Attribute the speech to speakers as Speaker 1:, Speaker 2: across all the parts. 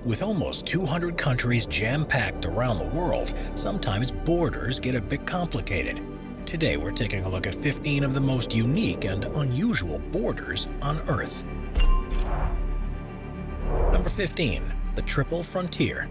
Speaker 1: With almost 200 countries jam-packed around the world, sometimes borders get a bit complicated. Today we're taking a look at 15 of the most unique and unusual borders on Earth. Number 15. The Triple Frontier.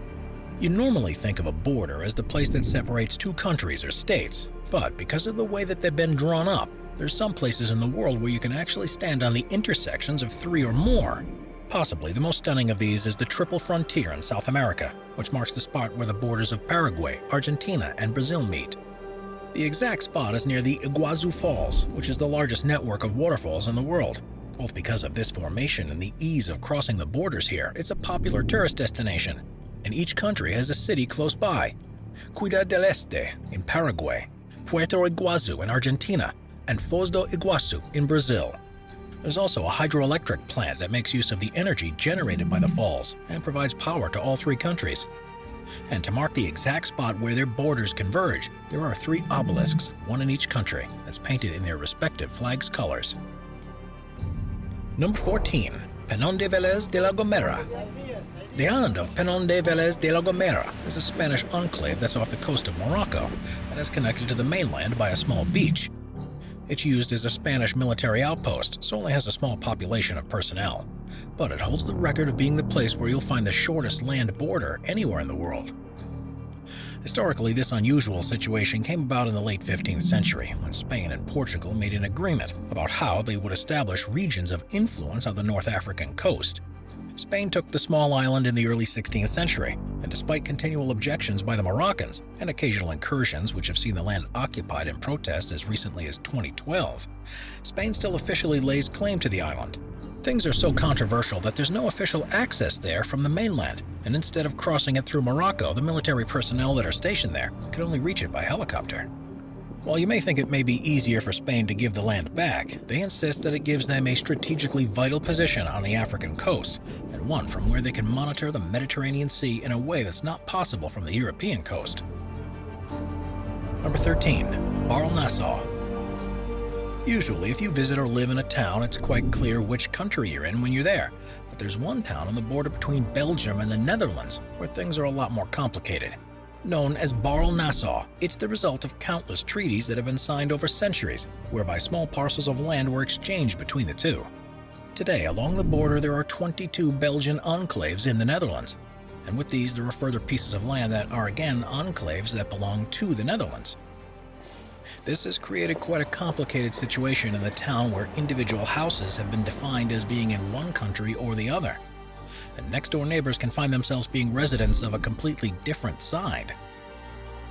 Speaker 1: You normally think of a border as the place that separates two countries or states, but because of the way that they've been drawn up, there's some places in the world where you can actually stand on the intersections of three or more. Possibly the most stunning of these is the Triple Frontier in South America, which marks the spot where the borders of Paraguay, Argentina, and Brazil meet. The exact spot is near the Iguazu Falls, which is the largest network of waterfalls in the world. Both because of this formation and the ease of crossing the borders here, it's a popular tourist destination, and each country has a city close by. Ciudad del Este in Paraguay, Puerto Iguazu in Argentina, and Foz do Iguaçu in Brazil. There's also a hydroelectric plant that makes use of the energy generated by the falls and provides power to all three countries. And to mark the exact spot where their borders converge, there are three obelisks, one in each country, that's painted in their respective flag's colors. Number 14. Peñón de Vélez de la Gomera. The island of Peñón de Vélez de la Gomera is a Spanish enclave that's off the coast of Morocco and is connected to the mainland by a small beach. It's used as a Spanish military outpost, so only has a small population of personnel. But it holds the record of being the place where you'll find the shortest land border anywhere in the world. Historically, this unusual situation came about in the late 15th century, when Spain and Portugal made an agreement about how they would establish regions of influence on the North African coast. Spain took the small island in the early 16th century, and despite continual objections by the Moroccans and occasional incursions which have seen the land occupied in protest as recently as 2012, Spain still officially lays claim to the island. Things are so controversial that there's no official access there from the mainland, and instead of crossing it through Morocco, the military personnel that are stationed there can only reach it by helicopter. While you may think it may be easier for Spain to give the land back, they insist that it gives them a strategically vital position on the African coast, and one from where they can monitor the Mediterranean Sea in a way that's not possible from the European coast. Number 13. Barl-Nassau. Usually, if you visit or live in a town, it's quite clear which country you're in when you're there, but there's one town on the border between Belgium and the Netherlands where things are a lot more complicated. Known as Barl-Nassau, it's the result of countless treaties that have been signed over centuries, whereby small parcels of land were exchanged between the two. Today, along the border, there are 22 Belgian enclaves in the Netherlands, and with these there are further pieces of land that are again enclaves that belong to the Netherlands. This has created quite a complicated situation in the town where individual houses have been defined as being in one country or the other, and next-door neighbors can find themselves being residents of a completely different side.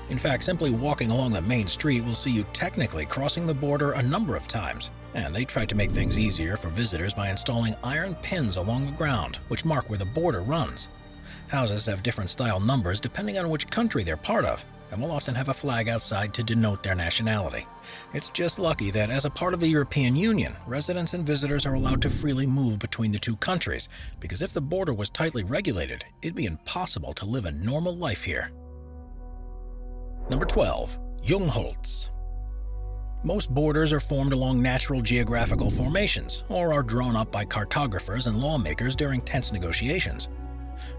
Speaker 1: In fact, simply walking along the main street will see you technically crossing the border a number of times, and they tried to make things easier for visitors by installing iron pins along the ground, which mark where the border runs. Houses have different style numbers depending on which country they're part of, and will often have a flag outside to denote their nationality. It's just lucky that as a part of the European Union, residents and visitors are allowed to freely move between the two countries, because if the border was tightly regulated, it'd be impossible to live a normal life here. Number 12. Jungholz. Most borders are formed along natural geographical formations, or are drawn up by cartographers and lawmakers during tense negotiations.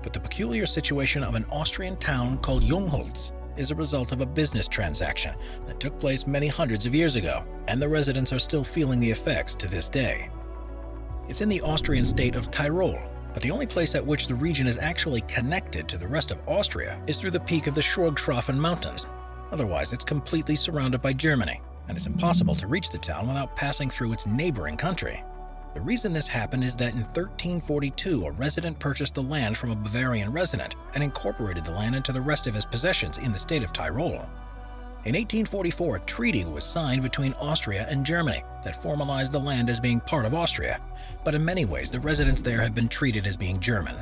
Speaker 1: But the peculiar situation of an Austrian town called Jungholz is a result of a business transaction that took place many hundreds of years ago, and the residents are still feeling the effects to this day. It's in the Austrian state of Tyrol, but the only place at which the region is actually connected to the rest of Austria is through the peak of the Schorgstrafen Mountains. Otherwise, it's completely surrounded by Germany, and it's impossible to reach the town without passing through its neighboring country. The reason this happened is that in 1342, a resident purchased the land from a Bavarian resident and incorporated the land into the rest of his possessions in the state of Tyrol. In 1844, a treaty was signed between Austria and Germany that formalized the land as being part of Austria, but in many ways the residents there have been treated as being German.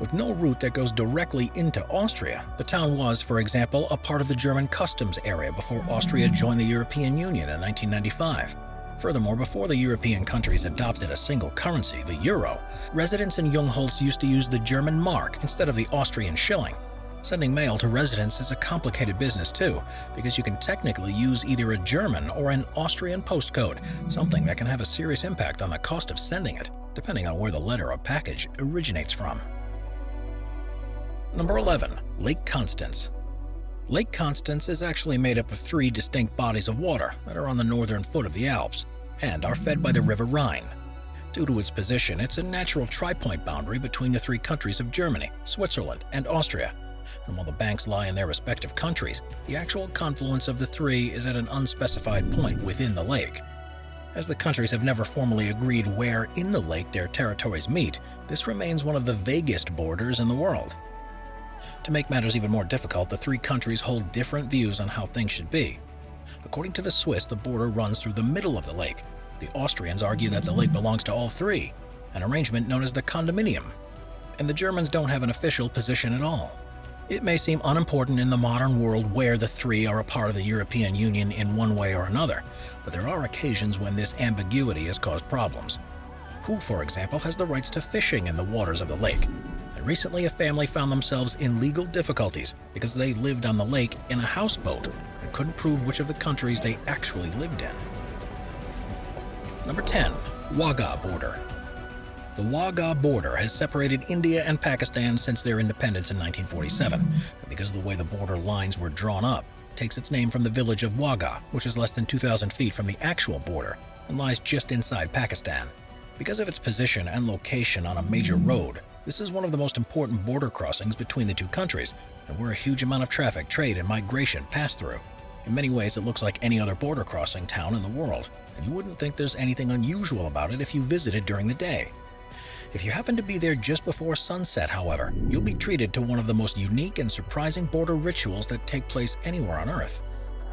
Speaker 1: With no route that goes directly into Austria, the town was, for example, a part of the German customs area before Austria joined the European Union in 1995. Furthermore, before the European countries adopted a single currency, the euro, residents in Jungholz used to use the German mark instead of the Austrian shilling. Sending mail to residents is a complicated business too, because you can technically use either a German or an Austrian postcode, something that can have a serious impact on the cost of sending it, depending on where the letter or package originates from. Number 11. Lake Constance. Lake Constance is actually made up of 3 distinct bodies of water that are on the northern foot of the Alps and are fed by the River Rhine. Due to its position, it's a natural tri-point boundary between the 3 countries of Germany, Switzerland, and Austria. And while the banks lie in their respective countries, the actual confluence of the 3 is at an unspecified point within the lake. As the countries have never formally agreed where in the lake their territories meet, this remains one of the vaguest borders in the world. To make matters even more difficult, the 3 countries hold different views on how things should be. According to the Swiss, the border runs through the middle of the lake. The Austrians argue that the lake belongs to all 3, an arrangement known as the condominium. And the Germans don't have an official position at all. It may seem unimportant in the modern world where the 3 are a part of the European Union in one way or another, but there are occasions when this ambiguity has caused problems. Who, for example, has the rights to fishing in the waters of the lake? And recently a family found themselves in legal difficulties because they lived on the lake in a houseboat and couldn't prove which of the countries they actually lived in. Number 10. Wagah Border. The Wagah border has separated India and Pakistan since their independence in 1947, and because of the way the border lines were drawn up, it takes its name from the village of Wagah, which is less than 2,000 feet from the actual border and lies just inside Pakistan. Because of its position and location on a major road, this is one of the most important border crossings between the 2 countries, and where a huge amount of traffic, trade, and migration pass through. In many ways, it looks like any other border crossing town in the world, and you wouldn't think there's anything unusual about it if you visited during the day. If you happen to be there just before sunset, however, you'll be treated to one of the most unique and surprising border rituals that take place anywhere on Earth.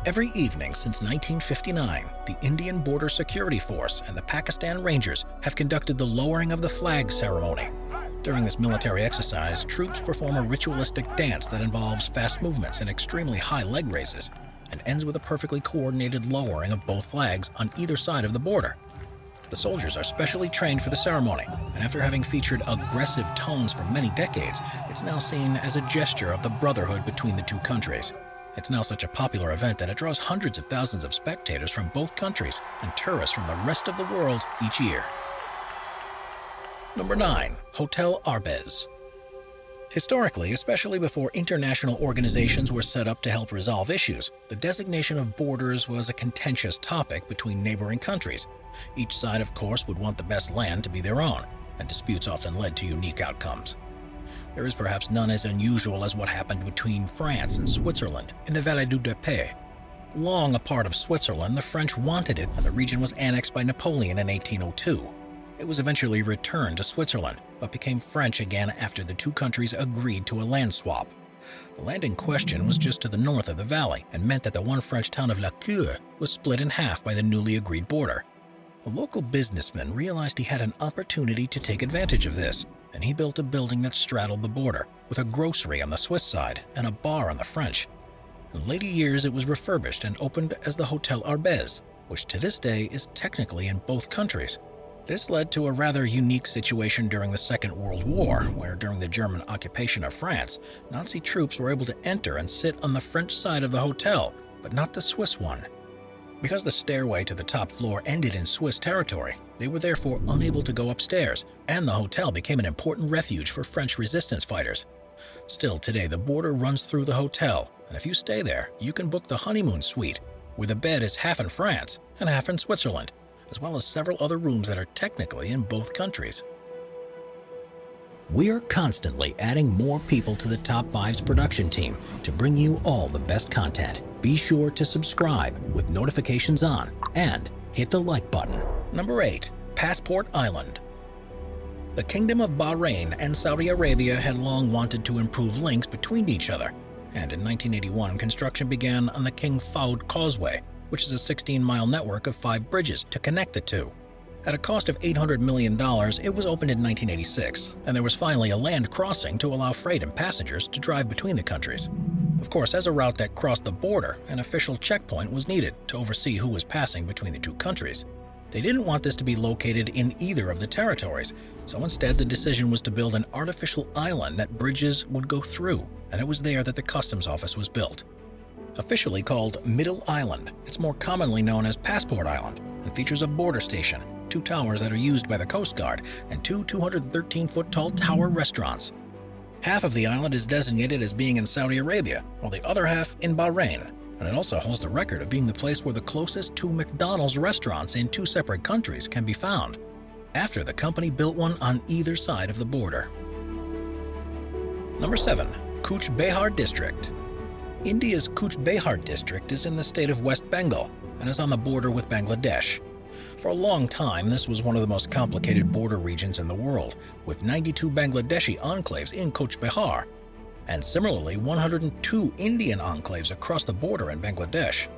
Speaker 1: Every evening since 1959, the Indian Border Security Force and the Pakistan Rangers have conducted the lowering of the flag ceremony. During this military exercise, troops perform a ritualistic dance that involves fast movements and extremely high leg raises, and ends with a perfectly coordinated lowering of both flags on either side of the border. The soldiers are specially trained for the ceremony, and after having featured aggressive tones for many decades, it's now seen as a gesture of the brotherhood between the 2 countries. It's now such a popular event that it draws hundreds of thousands of spectators from both countries and tourists from the rest of the world each year. Number 9. Hotel Arbez. Historically, especially before international organizations were set up to help resolve issues, the designation of borders was a contentious topic between neighboring countries. Each side, of course, would want the best land to be their own, and disputes often led to unique outcomes. There is perhaps none as unusual as what happened between France and Switzerland in the Vallée du Dépé. Long a part of Switzerland, the French wanted it, and the region was annexed by Napoleon in 1802. It was eventually returned to Switzerland, but became French again after the 2 countries agreed to a land swap. The land in question was just to the north of the valley and meant that the one French town of La Cure was split in half by the newly agreed border. A local businessman realized he had an opportunity to take advantage of this, and he built a building that straddled the border, with a grocery on the Swiss side and a bar on the French. In later years, it was refurbished and opened as the Hotel Arbez, which to this day is technically in both countries. This led to a rather unique situation during the Second World War, where during the German occupation of France, Nazi troops were able to enter and sit on the French side of the hotel, but not the Swiss one. Because the stairway to the top floor ended in Swiss territory, they were therefore unable to go upstairs, and the hotel became an important refuge for French resistance fighters. Still, today the border runs through the hotel, and if you stay there, you can book the honeymoon suite, where the bed is half in France and half in Switzerland, as well as several other rooms that are technically in both countries. We're constantly adding more people to the Top 5's production team to bring you all the best content. Be sure to subscribe with notifications on and hit the like button. Number 8. Passport Island. The Kingdom of Bahrain and Saudi Arabia had long wanted to improve links between each other, and in 1981 construction began on the King Fahd Causeway, which is a 16-mile network of 5 bridges to connect the 2. At a cost of $800 million, it was opened in 1986, and there was finally a land crossing to allow freight and passengers to drive between the countries. Of course, as a route that crossed the border, an official checkpoint was needed to oversee who was passing between the 2 countries. They didn't want this to be located in either of the territories, so instead the decision was to build an artificial island that bridges would go through, and it was there that the customs office was built. Officially called Middle Island, it's more commonly known as Passport Island and features a border station, 2 towers that are used by the Coast Guard, and 2 213-foot-tall tower restaurants. Half of the island is designated as being in Saudi Arabia, while the other half in Bahrain, and it also holds the record of being the place where the closest two McDonald's restaurants in two separate countries can be found, after the company built one on either side of the border. Number 7. Cooch Behar District. India's Cooch Behar district is in the state of West Bengal and is on the border with Bangladesh. For a long time, this was one of the most complicated border regions in the world, with 92 Bangladeshi enclaves in Cooch Behar, and similarly 102 Indian enclaves across the border in Bangladesh.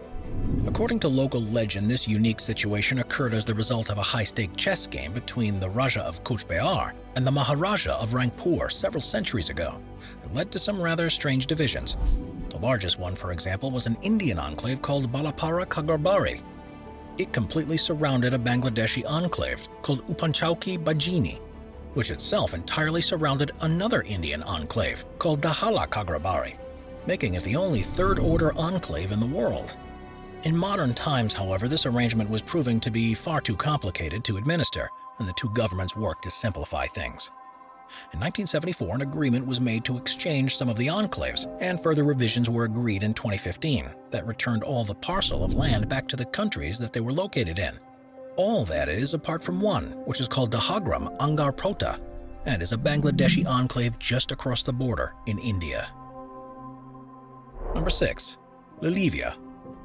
Speaker 1: According to local legend, this unique situation occurred as the result of a high-stake chess game between the Raja of Cooch Behar and the Maharaja of Rangpur several centuries ago, and led to some rather strange divisions. The largest one, for example, was an Indian enclave called Balapara Kagarbari. It completely surrounded a Bangladeshi enclave called Upanchauki Bajini, which itself entirely surrounded another Indian enclave called Dahala Kagarbari, making it the only third-order enclave in the world. In modern times, however, this arrangement was proving to be far too complicated to administer, and the two governments worked to simplify things. In 1974, an agreement was made to exchange some of the enclaves, and further revisions were agreed in 2015 that returned all the parcel of land back to the countries that they were located in. All that is, apart from one, which is called Dahagram Angar Prota, and is a Bangladeshi enclave just across the border in India. Number 6. Lilivia.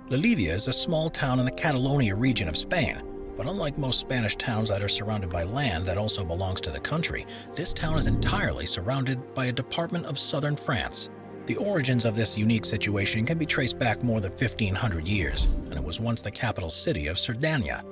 Speaker 1: Lilivia is a small town in the Catalonia region of Spain, but unlike most Spanish towns that are surrounded by land that also belongs to the country, this town is entirely surrounded by a department of southern France. The origins of this unique situation can be traced back more than 1,500 years, and it was once the capital city of Sardinia.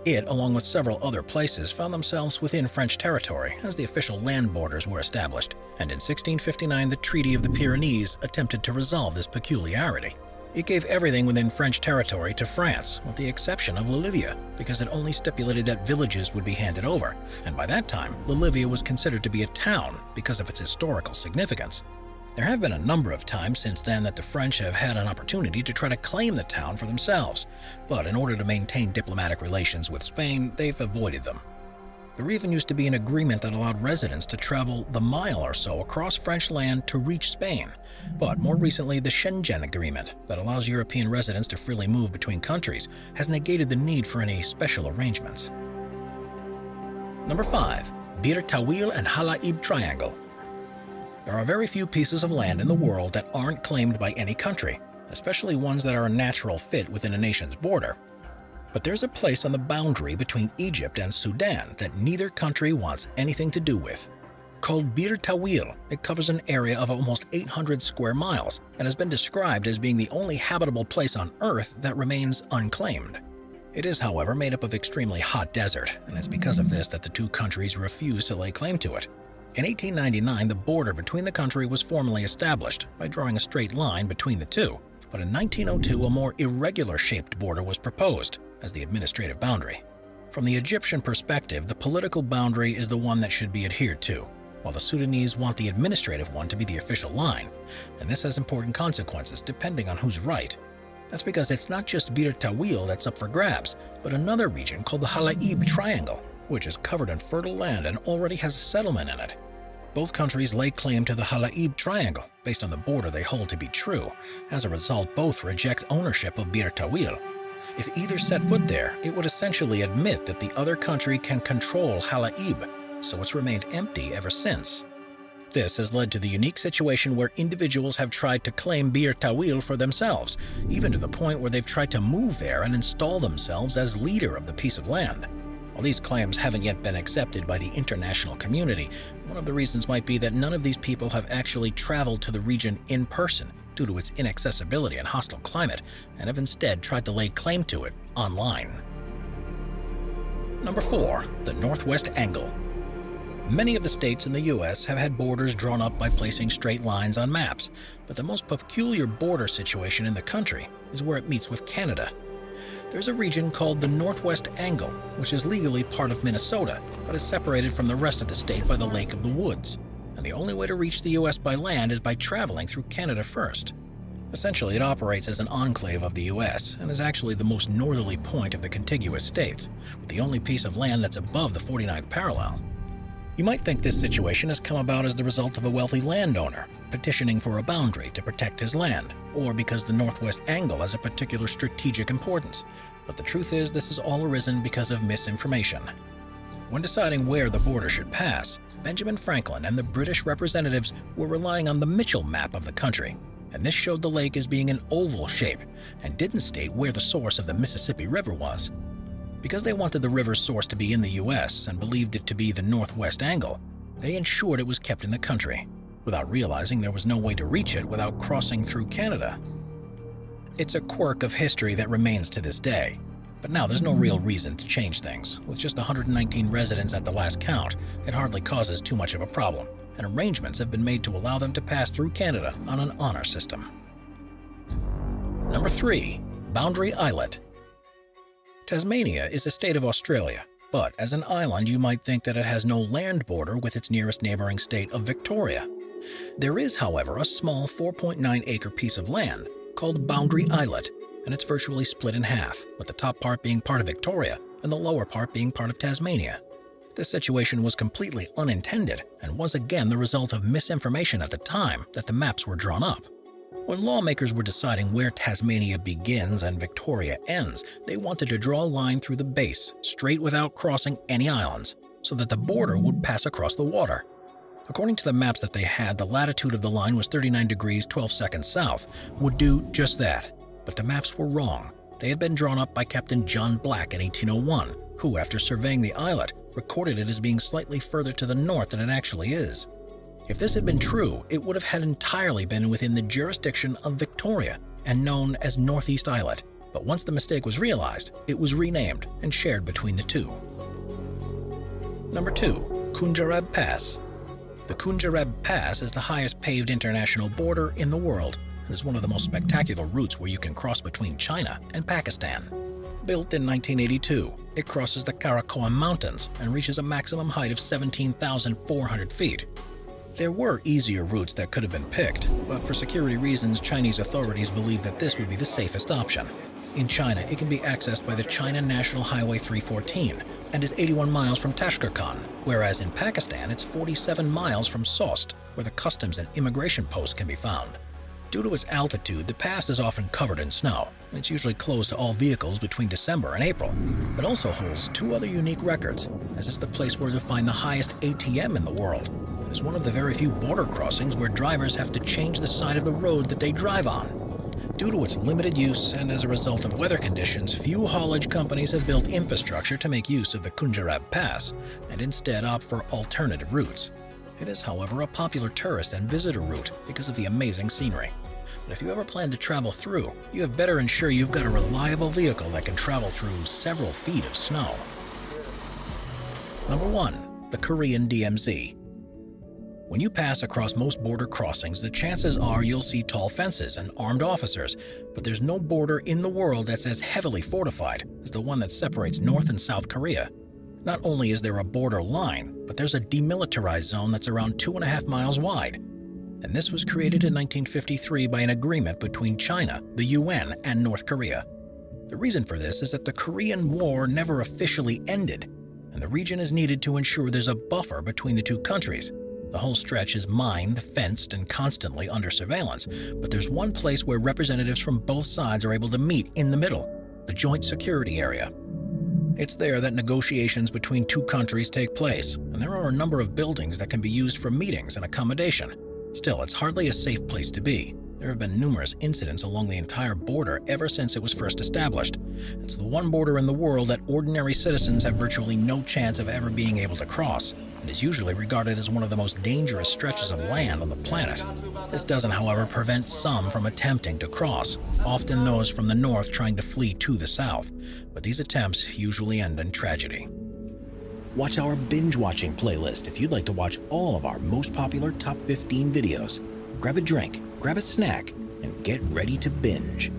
Speaker 1: It, along with several other places, found themselves within French territory as the official land borders were established, and in 1659 the Treaty of the Pyrenees attempted to resolve this peculiarity. It gave everything within French territory to France, with the exception of Lilivia, because it only stipulated that villages would be handed over, and by that time, Lilivia was considered to be a town because of its historical significance. There have been a number of times since then that the French have had an opportunity to try to claim the town for themselves, but in order to maintain diplomatic relations with Spain, they've avoided them. There even used to be an agreement that allowed residents to travel the mile or so across French land to reach Spain, but more recently the Schengen Agreement that allows European residents to freely move between countries has negated the need for any special arrangements. Number 5. Bir Tawil and Halaib Triangle. There are very few pieces of land in the world that aren't claimed by any country, especially ones that are a natural fit within a nation's border. But there's a place on the boundary between Egypt and Sudan that neither country wants anything to do with. Called Bir Tawil, it covers an area of almost 800 square miles and has been described as being the only habitable place on Earth that remains unclaimed. It is, however, made up of extremely hot desert, and it's because of this that the two countries refuse to lay claim to it. In 1899, the border between the country was formally established by drawing a straight line between the two, but in 1902 a more irregular-shaped border was proposed as the administrative boundary. From the Egyptian perspective, the political boundary is the one that should be adhered to, while the Sudanese want the administrative one to be the official line, and this has important consequences depending on who's right. That's because it's not just Bir Tawil that's up for grabs, but another region called the Halaib Triangle, which is covered in fertile land and already has a settlement in it. Both countries lay claim to the Halaib Triangle based on the border they hold to be true. As a result, both reject ownership of Bir Tawil. If either set foot there, it would essentially admit that the other country can control Halaib, so it's remained empty ever since. This has led to the unique situation where individuals have tried to claim Bir Tawil for themselves, even to the point where they've tried to move there and install themselves as leader of the piece of land. While these claims haven't yet been accepted by the international community, one of the reasons might be that none of these people have actually traveled to the region in person due to its inaccessibility and hostile climate, and have instead tried to lay claim to it online. Number 4. The Northwest Angle. Many of the states in the US have had borders drawn up by placing straight lines on maps, but the most peculiar border situation in the country is where it meets with Canada. There's a region called the Northwest Angle, which is legally part of Minnesota, but is separated from the rest of the state by the Lake of the Woods, and the only way to reach the US by land is by traveling through Canada first. Essentially, it operates as an enclave of the US and is actually the most northerly point of the contiguous states, with the only piece of land that's above the 49th parallel. You might think this situation has come about as the result of a wealthy landowner petitioning for a boundary to protect his land, or because the northwest angle has a particular strategic importance. But the truth is, this has all arisen because of misinformation. When deciding where the border should pass, Benjamin Franklin and the British representatives were relying on the Mitchell map of the country, and this showed the lake as being an oval shape and didn't state where the source of the Mississippi River was. Because they wanted the river's source to be in the US and believed it to be the northwest angle, they ensured it was kept in the country, without realizing there was no way to reach it without crossing through Canada. It's a quirk of history that remains to this day, but now there's no real reason to change things. With just 119 residents at the last count, it hardly causes too much of a problem, and arrangements have been made to allow them to pass through Canada on an honor system. Number 3. Boundary Islet. Tasmania is a state of Australia, but as an island you might think that it has no land border with its nearest neighboring state of Victoria. There is, however, a small 4.9-acre piece of land called Boundary Islet, and it's virtually split in half, with the top part being part of Victoria and the lower part being part of Tasmania. This situation was completely unintended and was again the result of misinformation at the time that the maps were drawn up. When lawmakers were deciding where Tasmania begins and Victoria ends, they wanted to draw a line through the base, straight without crossing any islands, so that the border would pass across the water. According to the maps that they had, the latitude of the line was 39 degrees 12 seconds south, would do just that. But the maps were wrong. They had been drawn up by Captain John Black in 1801, who, after surveying the islet, recorded it as being slightly further to the north than it actually is. If this had been true, it would have had entirely been within the jurisdiction of Victoria and known as Northeast Islet, but once the mistake was realized, it was renamed and shared between the two. Number 2. Khunjerab Pass. The Khunjerab Pass is the highest paved international border in the world and is one of the most spectacular routes where you can cross between China and Pakistan. Built in 1982, it crosses the Karakoram Mountains and reaches a maximum height of 17,400 feet. There were easier routes that could have been picked, but for security reasons, Chinese authorities believed that this would be the safest option. In China, it can be accessed by the China National Highway 314 and is 81 miles from Tashkent, whereas in Pakistan, it's 47 miles from Sost, where the customs and immigration posts can be found. Due to its altitude, the pass is often covered in snow, and it's usually closed to all vehicles between December and April. It also holds 2 other unique records, as it's the place where you'll find the highest ATM in the world. It is one of the very few border crossings where drivers have to change the side of the road that they drive on. Due to its limited use and as a result of weather conditions, few haulage companies have built infrastructure to make use of the Khunjerab Pass and instead opt for alternative routes. It is, however, a popular tourist and visitor route because of the amazing scenery. But if you ever plan to travel through, you have better ensure you've got a reliable vehicle that can travel through several feet of snow. Number 1. The Korean DMZ. When you pass across most border crossings, the chances are you'll see tall fences and armed officers, but there's no border in the world that's as heavily fortified as the one that separates North and South Korea. Not only is there a border line, but there's a demilitarized zone that's around 2.5 miles wide. And this was created in 1953 by an agreement between China, the UN, and North Korea. The reason for this is that the Korean War never officially ended, and the region is needed to ensure there's a buffer between the two countries. The whole stretch is mined, fenced, and constantly under surveillance, but there's one place where representatives from both sides are able to meet in the middle, the Joint Security Area. It's there that negotiations between two countries take place, and there are a number of buildings that can be used for meetings and accommodation. Still, it's hardly a safe place to be. There have been numerous incidents along the entire border ever since it was first established. It's the one border in the world that ordinary citizens have virtually no chance of ever being able to cross, and is usually regarded as one of the most dangerous stretches of land on the planet. This doesn't, however, prevent some from attempting to cross, often those from the north trying to flee to the south, but these attempts usually end in tragedy. Watch our binge-watching playlist if you'd like to watch all of our most popular top 15 videos. Grab a drink, grab a snack, and get ready to binge.